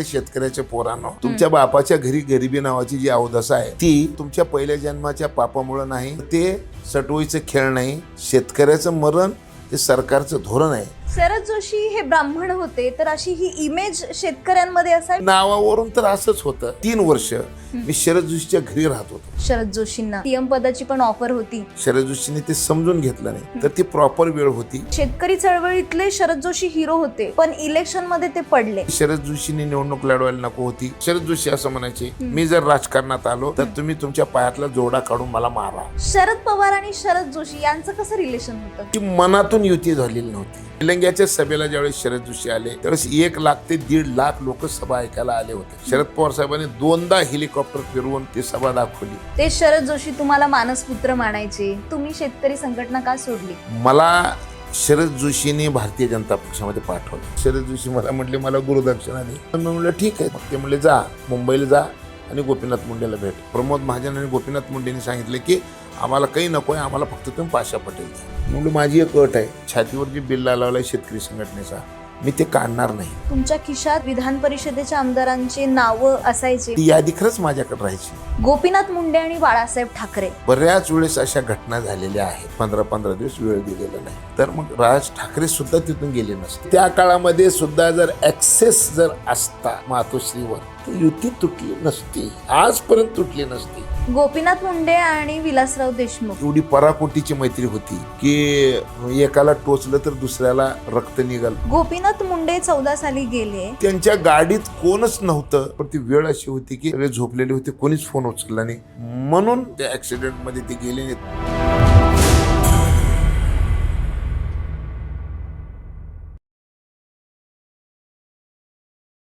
शेतकऱ्याच्या पोरांनो, तुमच्या बापाच्या घरी गरिबी नावाची जी अवदसा आहे ती तुमच्या पहिल्या जन्माच्या पापामुळे नाही, ते सटवाईचं खेळ नाही. शेतकऱ्याचं मरण हे सरकारचं धोरण आहे. शरद जोशी हे ब्राह्मण होते, तर अशी ही इमेज शेतकऱ्यांमध्ये असावी. नावावरून तर असंच होतं. 3 वर्ष मी शरद जोशीच्या घरी राहत होतो. शरद जोशींना सीएम पदाची पण ऑफर होती. शरद जोशीने ते समजून घेतलं नाही, तर ती प्रॉपर वेळ होती. शेतकरी चळवळीतले शरद जोशी हिरो होते, पण इलेक्शन मध्ये ते पडले. शरद जोशीने निवडणूक लढवायला नको होती. शरद जोशी असं म्हणायचे, मी जर राजकारणात आलो तर तुम्ही तुमच्या पायातला जोडा काढून मला मारा. शरद पवार आणि शरद जोशी यांचं कसं रिलेशन होतं? ती मनातून युती झालेली नव्हती. तेलंग्याच्या सभेला ज्यावेळेस शरद जोशी आले त्यावेळेस 1 लाख ते 1.5 लाख लोक सभा ऐकायला आले होते. शरद पवार साहेबांनी 2दा हेलिकॉप्टर फिरवून ती सभा दाखवली. ते शरद जोशी तुम्हाला मानसपुत्र मानायचे. तुम्ही शेतकरी संघटना का सोडली? मला शरद जोशीने भारतीय जनता पक्षामध्ये पाठवलं. शरद जोशी मला म्हटले, मला गुरुदक्षिणा दे. मी म्हणलं ठीक आहे. मग ते म्हणले, जा मुंबईला जा आणि गोपीनाथ मुंडेला भेट. प्रमोद महाजन आणि गोपीनाथ मुंडेंनी सांगितले की आम्हाला काही नको आहे, आम्हाला फक्त तुम्ही पाशा पटेल द्या. म्हणून माझी एक अट आहे, छातीवर जी बिल लावलाय शेतकरी संघटनेचा, मी ते काढणार नाही. तुमच्या खिशात विधान परिषदेच्या आमदारांची नावं असायची. ती यादी खरंच माझ्याकडे राहायची. गोपीनाथ मुंडे आणि बाळासाहेब ठाकरे. बऱ्याच वेळेस अशा घटना झालेल्या आहेत. 15-15 दिवस वेळ दिलेला नाही, तर मग राज ठाकरे सुद्धा तिथून गेले नसते. त्या काळामध्ये सुद्धा जर ऍक्सेस जर असता मातोश्रीवर तर युती तुटली नसती, आजपर्यंत तुटली नसती. गोपीनाथ मुंडे आणि विलासराव देशमुख एवढी पराकोटीची मैत्री होती की एकाला टोचलं तर दुसऱ्याला रक्त निघाल. गोपीनाथ मुंडे 14 साली गेले. त्यांच्या गाडीत कोणच नव्हतं, पण ती वेळ अशी होती की सगळे झोपलेले होते, कोणीच फोन उचलला नाही, म्हणून त्या ऍक्सिडेंट मध्ये ते गेले नाहीत.